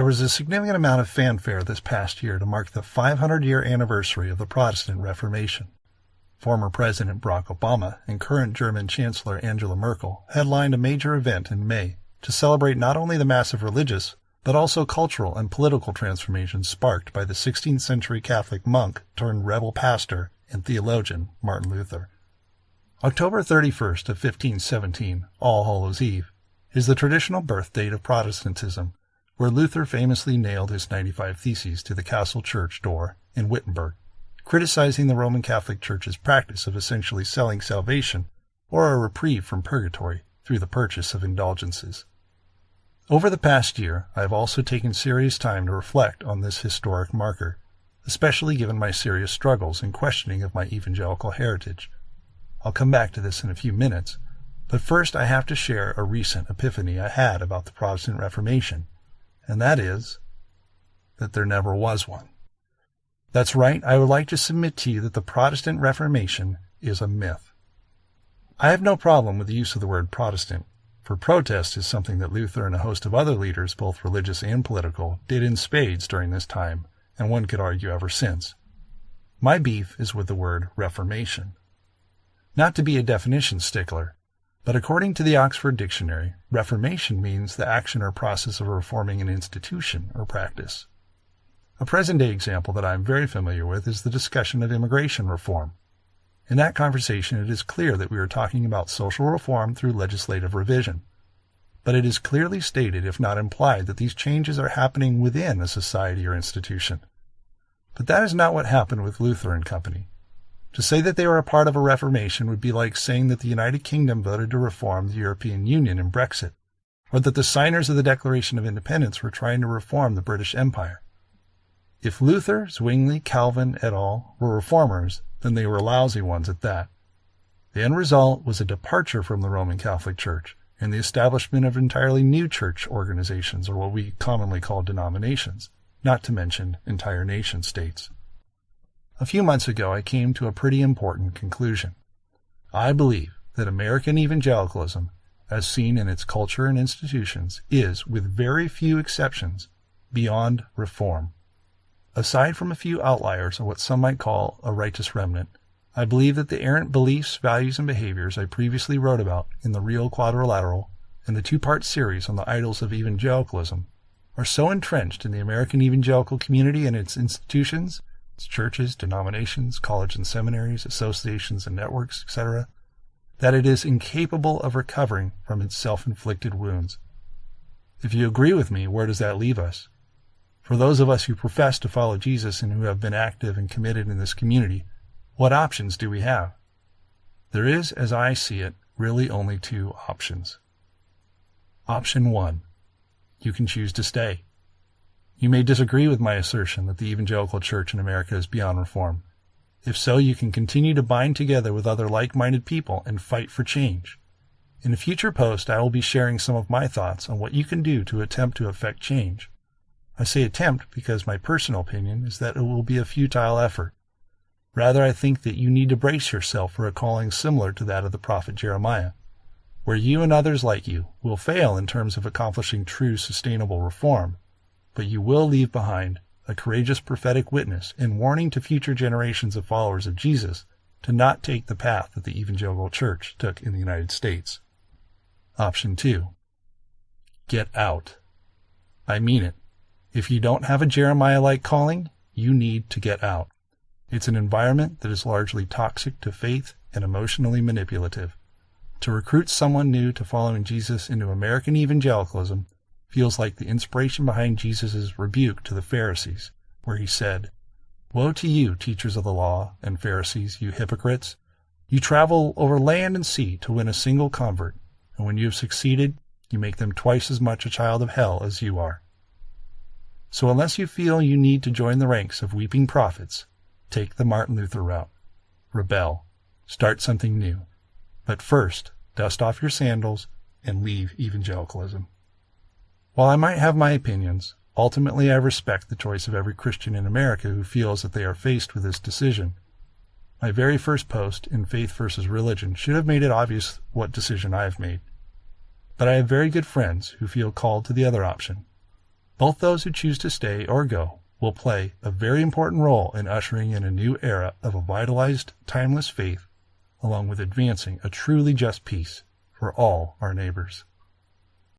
There was a significant amount of fanfare this past year to mark the 500-year anniversary of the Protestant Reformation. Former President Barack Obama and current German Chancellor Angela Merkel headlined a major event in May to celebrate not only the massive religious, but also cultural and political transformations sparked by the 16th century Catholic monk turned rebel pastor and theologian Martin Luther. October 31st of 1517, All Hallows Eve, is the traditional birth date of Protestantism, where Luther famously nailed his 95 Theses to the castle church door in Wittenberg, criticizing the Roman Catholic Church's practice of essentially selling salvation or a reprieve from purgatory through the purchase of indulgences. Over the past year, I have also taken serious time to reflect on this historic marker, especially given my serious struggles in questioning of my evangelical heritage. I'll come back to this in a few minutes, but first I have to share a recent epiphany I had about the Protestant Reformation, and that is that there never was one. That's right, I would like to submit to you that the Protestant Reformation is a myth. I have no problem with the use of the word Protestant, for protest is something that Luther and a host of other leaders, both religious and political, did in spades during this time, and one could argue ever since. My beef is with the word Reformation. Not to be a definition stickler, but according to the Oxford Dictionary, Reformation means the action or process of reforming an institution or practice. A present-day example that I am very familiar with is the discussion of immigration reform. In that conversation, it is clear that we are talking about social reform through legislative revision. But it is clearly stated, if not implied, that these changes are happening within a society or institution. But that is not what happened with Luther and company. To say that they were a part of a reformation would be like saying that the United Kingdom voted to reform the European Union in Brexit, or that the signers of the Declaration of Independence were trying to reform the British Empire. If Luther, Zwingli, Calvin, et al. Were reformers, then they were lousy ones at that. The end result was a departure from the Roman Catholic Church and the establishment of entirely new church organizations, or what we commonly call denominations, not to mention entire nation-states. A few months ago, I came to a pretty important conclusion. I believe that American evangelicalism, as seen in its culture and institutions, is, with very few exceptions, beyond reform. Aside from a few outliers of what some might call a righteous remnant, I believe that the errant beliefs, values, and behaviors I previously wrote about in the Real Quadrilateral and the two-part series on the idols of evangelicalism are so entrenched in the American evangelical community and its institutions, its churches, denominations, colleges and seminaries, associations and networks, etc., that it is incapable of recovering from its self-inflicted wounds. If you agree with me, where does that leave us? For those of us who profess to follow Jesus and who have been active and committed in this community, what options do we have? There is, as I see it, really only two options. Option 1. You can choose to stay. You may disagree with my assertion that the evangelical church in America is beyond reform. If so, you can continue to bind together with other like-minded people and fight for change. In a future post, I will be sharing some of my thoughts on what you can do to attempt to effect change. I say attempt because my personal opinion is that it will be a futile effort. Rather, I think that you need to brace yourself for a calling similar to that of the prophet Jeremiah, where you and others like you will fail in terms of accomplishing true sustainable reform, but you will leave behind a courageous prophetic witness and warning to future generations of followers of Jesus to not take the path that the evangelical church took in the United States. Option 2. Get out. I mean it. If you don't have a Jeremiah-like calling, you need to get out. It's an environment that is largely toxic to faith and emotionally manipulative. To recruit someone new to following Jesus into American evangelicalism feels like the inspiration behind Jesus' rebuke to the Pharisees, where he said, "Woe to you, teachers of the law, and Pharisees, you hypocrites! You travel over land and sea to win a single convert, and when you have succeeded, you make them twice as much a child of hell as you are." So unless you feel you need to join the ranks of weeping prophets, take the Martin Luther route. Rebel. Start something new. But first, dust off your sandals and leave evangelicalism. While I might have my opinions, ultimately I respect the choice of every Christian in America who feels that they are faced with this decision. My very first post in Faith versus Religion should have made it obvious what decision I have made. But I have very good friends who feel called to the other option. Both those who choose to stay or go will play a very important role in ushering in a new era of a vitalized, timeless faith, along with advancing a truly just peace for all our neighbors.